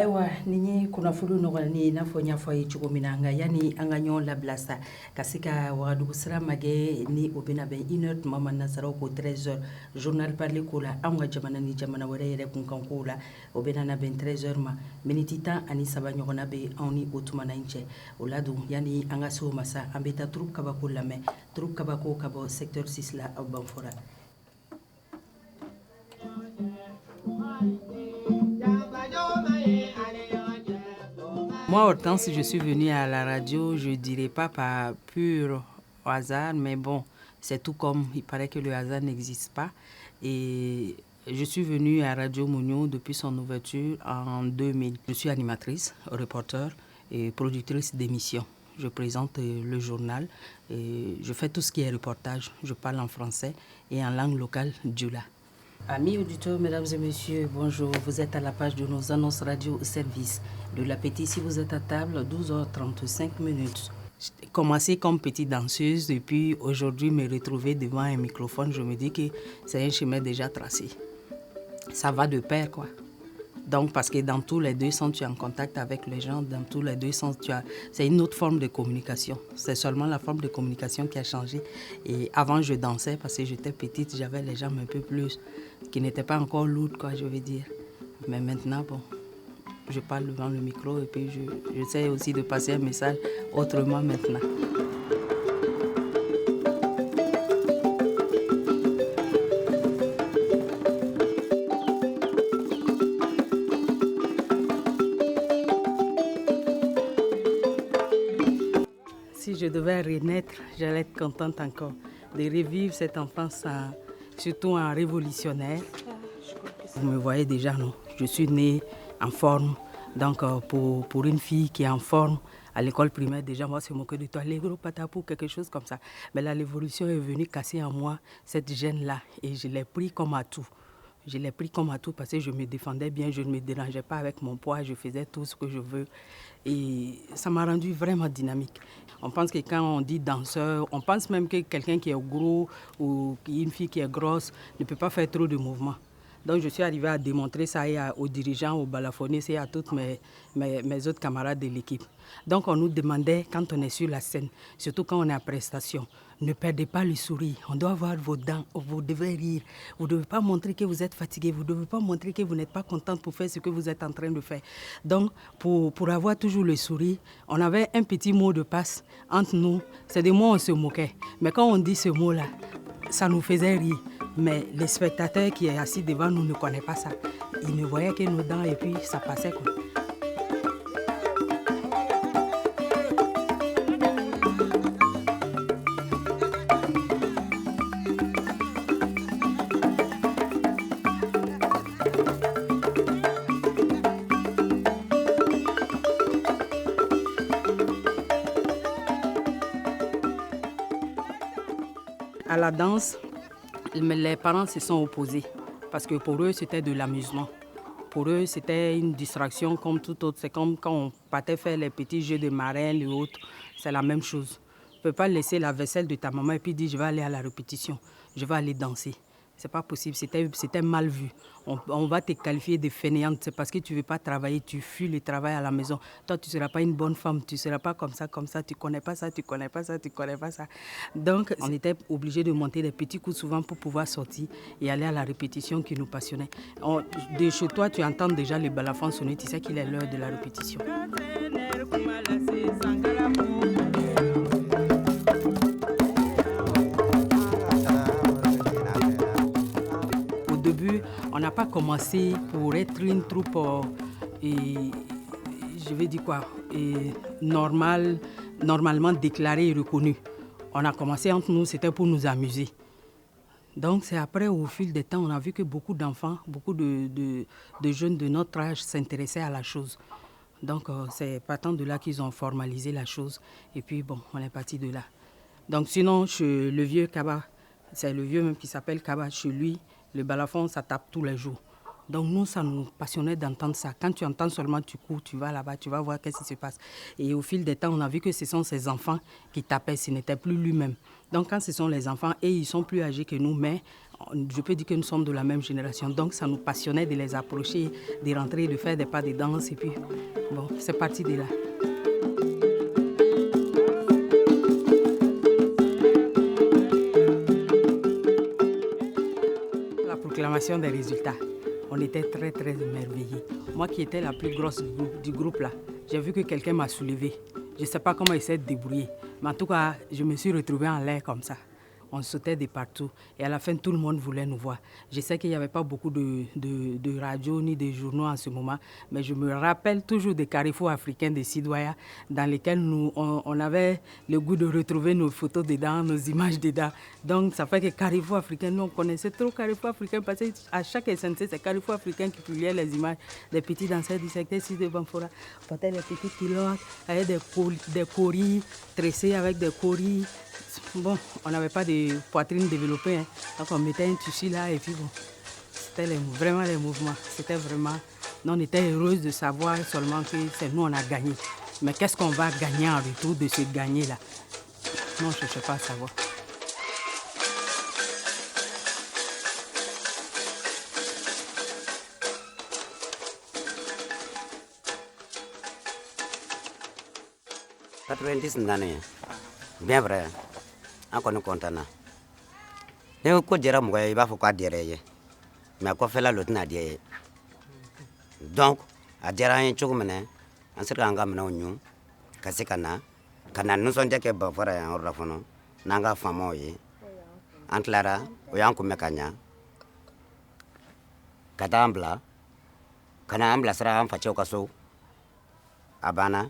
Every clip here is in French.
Aïwa, ni kunnafoni nɔgɔyali i n'a fɔ n y'a fɔ a ye cogo min na nka yani an ka ɲɔgɔn labila sa ka se ka wagadugu sira magɛ ni o bɛna bɛn 1h tuma ma nasaraw ko 13h journal parler ko la anw ka jamana ni jamana wɛrɛ yɛrɛ kunkan kow la o bɛna na bɛn 13h ma miniti 13 ɲɔgɔnna bɛ anw ni o tuma na in cɛ o la dun yani an ka se o ma sa an bɛ taa Troupe Kabako lamɛn Troupe Kabako ka bɔ secteur 6 la aw Banfora. Moi, Hortense, je suis venue à la radio, je ne dirais pas par pur hasard, mais bon, c'est tout comme il paraît que le hasard n'existe pas. Et je suis venue à Radio Mouniou depuis son ouverture en 2000. Je suis animatrice, reporter et productrice d'émissions. Je présente le journal, et je fais tout ce qui est reportage. Je parle en français et en langue locale djoula. Amis auditeurs, mesdames et messieurs, bonjour. Vous êtes à la page de nos annonces radio service. De l'appétit, si vous êtes à table, 12h35 minutes. J'ai commencé comme petite danseuse et puis aujourd'hui me retrouver devant un microphone, je me dis que c'est un chemin déjà tracé. Ça va de pair, quoi. Donc, parce que dans tous les deux sens, tu es en contact avec les gens, dans tous les deux sens, c'est une autre forme de communication. C'est seulement la forme de communication qui a changé. Et avant, je dansais parce que j'étais petite, j'avais les jambes un peu plus, qui n'étaient pas encore lourdes, quoi, je veux dire. Mais maintenant, bon, je parle devant le micro et puis j'essaie aussi de passer un message autrement maintenant. Si je devais renaître, j'allais être contente encore de revivre cette enfance, surtout en révolutionnaire. Vous me voyez déjà, non? Je suis née en forme. Donc, pour une fille qui est en forme, à l'école primaire, déjà, moi, c'est moqué de toi, les gros patapou, quelque chose comme ça. Mais là, l'évolution est venue casser en moi cette gêne-là et je l'ai pris comme atout. Je l'ai pris comme atout parce que je me défendais bien, je ne me dérangeais pas avec mon poids, je faisais tout ce que je veux. Et ça m'a rendu vraiment dynamique. On pense que quand on dit danseur, on pense même que quelqu'un qui est gros ou une fille qui est grosse ne peut pas faire trop de mouvements. Donc je suis arrivée à démontrer ça aux dirigeants, aux balafoniers et à toutes mes autres camarades de l'équipe. Donc on nous demandait, quand on est sur la scène, surtout quand on est en prestation, ne perdez pas le sourire. On doit avoir vos dents, vous devez rire. Vous ne devez pas montrer que vous êtes fatigué, vous ne devez pas montrer que vous n'êtes pas contente pour faire ce que vous êtes en train de faire. Donc pour avoir toujours le sourire, on avait un petit mot de passe entre nous. C'est des mots où on se moquait. Mais quand on dit ce mot-là, ça nous faisait rire. Mais les spectateurs qui est assis devant nous ne connaissent pas ça. Ils ne voyaient que nos dents et puis ça passait quoi. À la danse, les parents se sont opposés parce que pour eux, c'était de l'amusement. Pour eux, c'était une distraction comme tout autre. C'est comme quand on partait faire les petits jeux de marins, les autres. C'est la même chose. Tu ne peux pas laisser la vaisselle de ta maman et puis dire je vais aller à la répétition, je vais aller danser. C'est pas possible, c'était mal vu. On va te qualifier de fainéante, c'est parce que tu ne veux pas travailler, tu fuis le travail à la maison. Toi, tu ne seras pas une bonne femme, tu ne seras pas comme ça, tu ne connais pas ça, tu ne connais pas ça, tu ne connais pas ça. Donc, on était obligés de monter des petits coups souvent pour pouvoir sortir et aller à la répétition qui nous passionnait. De chez toi, tu entends déjà le balafon sonner, tu sais qu'il est l'heure de la répétition. On n'a pas commencé pour être une troupe, je vais dire quoi, normalement déclarée et reconnue. On a commencé entre nous, c'était pour nous amuser. Donc c'est après, au fil des temps, on a vu que beaucoup d'enfants, beaucoup de jeunes de notre âge s'intéressaient à la chose. Donc c'est partant de là qu'ils ont formalisé la chose. Et puis bon, on est parti de là. Donc sinon, le vieux Kaba, c'est le vieux même qui s'appelle Kaba, chez lui, le balafon, ça tape tous les jours. Donc nous, ça nous passionnait d'entendre ça. Quand tu entends seulement, tu cours, tu vas là-bas, tu vas voir qu'est-ce qui se passe. Et au fil des temps, on a vu que ce sont ces enfants qui tapaient, ce n'était plus lui-même. Donc quand ce sont les enfants, et ils sont plus âgés que nous, mais je peux dire que nous sommes de la même génération. Donc ça nous passionnait de les approcher, de rentrer, de faire des pas de danse. Et puis, bon, c'est parti de là. La proclamation des résultats, on était très très émerveillés. Moi qui étais la plus grosse du groupe là, j'ai vu que quelqu'un m'a soulevé. Je ne sais pas comment il s'est débrouillé, mais en tout cas, je me suis retrouvée en l'air comme ça. On sautait de partout et à la fin, tout le monde voulait nous voir. Je sais qu'il n'y avait pas beaucoup de radios ni de journaux en ce moment, mais je me rappelle toujours des carrefours africains de Sidoya dans lesquels on avait le goût de retrouver nos photos dedans, nos images dedans. Donc ça fait que carrefour africain, nous on connaissait trop carrefour africain parce qu'à chaque SNC, c'est carrefour africain qui publiait les images des petits danseurs du secteur 6 de Banfora. Portaient les petites culottes avec des coris tressés avec des coris. Bon, on n'avait pas de poitrine développée, hein. Donc on mettait un tissu là et puis bon, c'était vraiment les mouvements. C'était vraiment, nous on était heureuses de savoir seulement que c'est nous on a gagné. Mais qu'est-ce qu'on va gagner en retour de ce gagner là? Non, je ne cherchais pas à savoir. Bien vrai, on est content. Ne ko jɛra mɔgɔ ye I b'a fɔ k'a diyara ye mais a kɔfɛla lo tɛna diya ye donc a diyara an ye cogo min na an sera k'an ka minɛnw ɲu ka se ka na nisɔndiya kɛ Banfora yan yɔrɔ la fɔlɔ n'an ka faamaw ye an tilara o y'an kunbɛ ka ɲa ka taa an bila ka na an bilasira an facɛw ka so a banna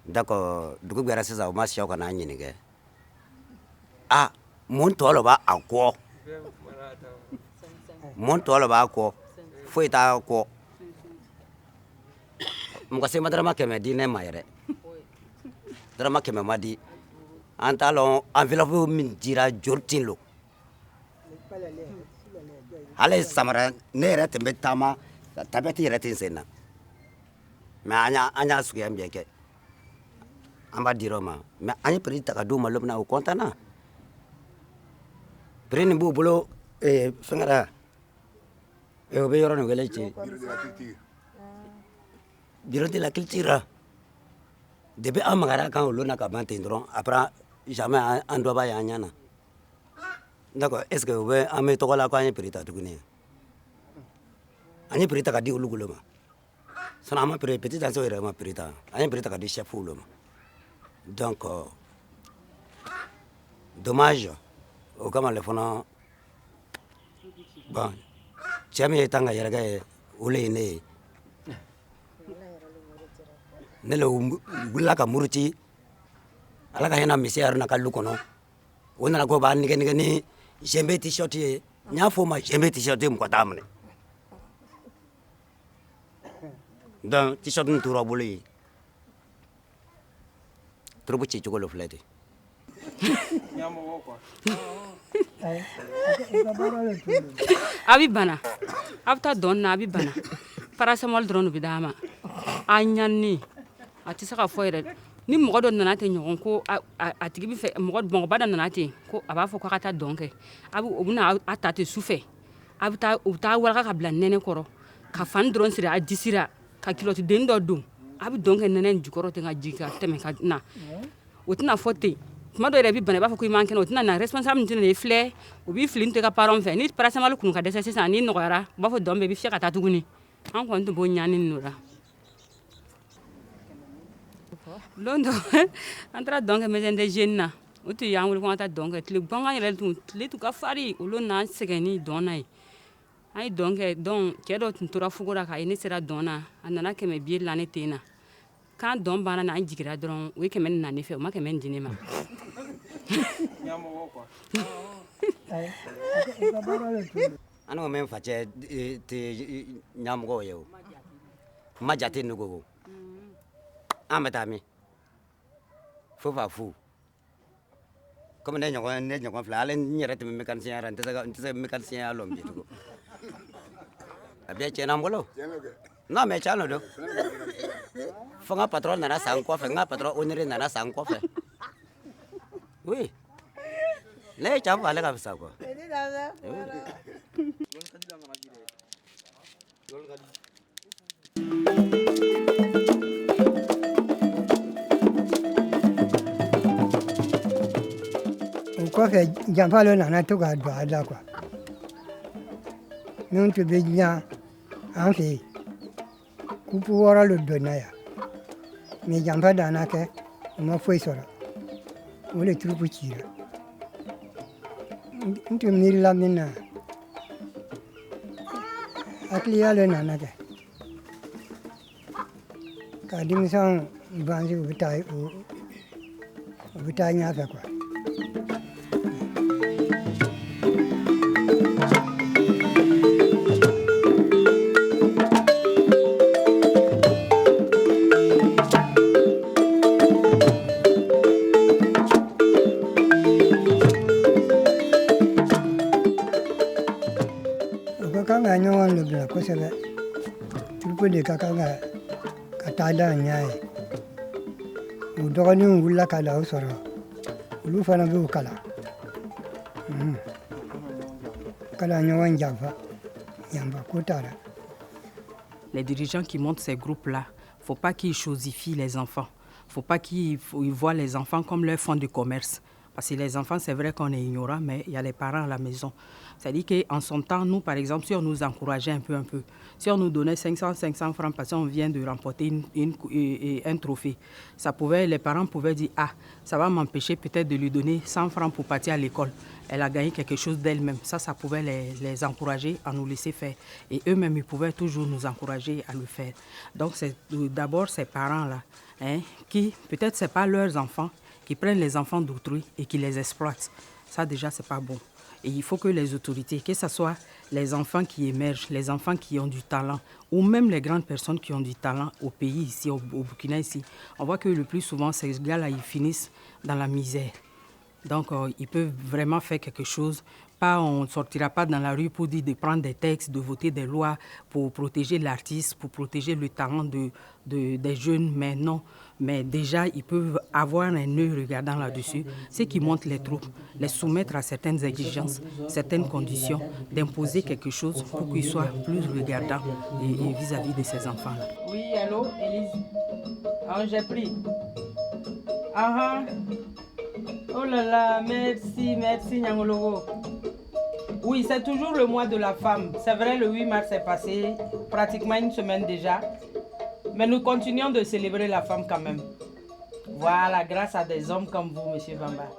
d'accord dugu gbɛra sisan u ma siyaw ka n'an ɲininka mun tɔ lo b'a kɔ mun tɔ lo b'a kɔ foyi t'a kɔ mɔgɔ se ma dɔrɔmɛ 100 di ne ma yɛrɛ dɔrɔmɛ 100 ma di an t'a lɔn enveloppe min dira joli tin lo hali samara ne yɛrɛ tun bɛ taama tabɛti yɛrɛ tɛ n sen na mais an y'a suguya bɛɛ kɛ an b'a dir'o ma mais an ye prix ta ka d'u ma don min na o content na prix nin b'u bolo fɛngɛ o bɛ yɔrɔ nin wele cɛ bureau de la culture depuis an magara kan olu na ka ban ten dɔrɔn après jamais an dɔ b'a ye an ɲɛ na d'accord est ce que o bɛ an bɛ tɔgɔ la ko an ye prix ta tuguni an ye prix ta ka di olu bolo ma sinon an ma prix petit danseurs yɛrɛ ma prix ta an ye prix ta ka di chef olu ma donc dommage o kama le fana bon cɛ min ye tan ka yɛrɛkɛ ye o le ye ne ye ne le wulila ka muruti ala ka hinɛ misi yɛrɛ na ka lu kɔnɔ o nana ko b'a nɛgɛ nɛgɛ ni jɛnbe t-shirt ye n y'a fɔ o ma jɛnbe t-shirt mɔgɔ t'a minɛ donc t-shirt nin tora bolo ye turubu ci cogo lo filɛ ten a bɛ bana a bɛ taa dɔn na a bɛ bana paracetamol dɔrɔn de bɛ d'a ma a ɲani a tɛ se ka fɔ yɛrɛ ni mɔgɔ dɔ nana ten ɲɔgɔn ko a tigi bɛ fɛ mɔgɔba dɔ nana ten ko a b'a fɔ k'a ka taa dɔn kɛ o bɛna a ta ten sufɛ u bɛ taa walaka ka bila nɛnɛ kɔrɔ ka fani dɔrɔn siri a disira ka kilɔtiden dɔ don a bɛ dɔn kɛ nɛnɛ jukɔrɔ ten ka jigin ka tɛmɛ ka na o tɛna fɔ ten tuma dɔ yɛrɛ bɛ bana i b'a fɔ ko i man kɛnɛ o tɛna na responsable min tɛna na i filɛ o b'i fili to i ka parent fɛ ni paracetamol kun ka dɛsɛ sisan n'i nɔgɔyara u b'a fɔ dɔn bɛɛ i bɛ fiyɛ ka taa tuguni an kɔni tɛ b'o ɲani ninnu la don dɔ an taara dɔn kɛ maison des jeunes na o tun y'an wele ko an ka taa dɔn kɛ tile gangan yɛrɛ tile tun ka farin olu n'an sɛgɛn ni dɔn na ye an ye dɔn kɛ donc cɛ dɔ tun tora fugo la k'a ye ne sera dɔn na a nana 100 billet la ne ten na kan dɔn banna na an jigira dɔrɔn o ye 100 na ne fɛ o ma 100 di ne ma an ko min facɛ tɛ ɲamɔgɔw ye o ma jate ne ko an bɛ taa min fo fa fu comme ne ɲɔgɔn filɛ hali n yɛrɛ tɛmɛ mécanicien yɛrɛ n tɛ se mécanicien ya lɔn bi tugun a bɛɛ tiɲɛna n bolo non mais tiɲɛ don fo n ka patron nana san n kɔfɛ n ka patron onere nana san n kɔfɛ oui ne ye can fɔ ale ka fisa quoi O kɔfɛ janfa dɔ nana to ka don a la quoi min tun bɛ dilan an fɛ yen kupu 6 lo donna yan mais janfa danna kɛ o ma foyi sɔrɔ o de turupu cira n tun miirila min na hakiliya le nana kɛ ka denmisɛnw bansi u bɛ taa ɲɛfɛ quoi. Kan ka ɲɔgɔn lebila kosɛbɛ turupu de ka kan ka taa da ɲa ye o dɔgɔninw wulila ka da o sɔrɔ olu fana b'u kalan kala ɲɔgɔn janfa ko t'a la. Les dirigeants qui montent ces groupes-là, faut pas qu'ils chosifient les enfants. Faut pas qu'ils voient les enfants comme leur fonds de commerce. Parce que les enfants, c'est vrai qu'on est ignorant, mais il y a les parents à la maison. C'est-à-dire qu'en son temps, nous, par exemple, si on nous encourageait un peu, si on nous donnait 500 francs parce qu'on vient de remporter un trophée, les parents pouvaient dire, ah, ça va m'empêcher peut-être de lui donner 100 francs pour partir à l'école. Elle a gagné quelque chose d'elle-même. Ça pouvait les encourager à nous laisser faire. Et eux-mêmes, ils pouvaient toujours nous encourager à le faire. Donc, c'est d'abord ces parents-là, qui, peut-être, ce n'est pas leurs enfants, qui prennent les enfants d'autrui et qui les exploitent. Ça, déjà, c'est pas bon. Et il faut que les autorités, que ce soit les enfants qui émergent, les enfants qui ont du talent, ou même les grandes personnes qui ont du talent au pays, ici, au Burkina, ici, on voit que le plus souvent, ces gars-là, ils finissent dans la misère. Donc, ils peuvent vraiment faire quelque chose. On ne sortira pas dans la rue pour dire de prendre des textes, de voter des lois pour protéger l'artiste, pour protéger le talent des jeunes, mais non. Mais déjà, ils peuvent avoir un œil regardant là-dessus. Ceux qui montent les troupes, les soumettre à certaines exigences, certaines conditions, d'imposer quelque chose pour qu'ils soient plus regardants vis-à-vis de ces enfants-là. Oui, allô, Élise. Ah, j'ai pris. Oh là là, merci Nyangologo. Oui, c'est toujours le mois de la femme. C'est vrai, le 8 mars est passé, pratiquement une semaine déjà. Mais nous continuons de célébrer la femme quand même. Voilà, grâce à des hommes comme vous, Monsieur Bamba.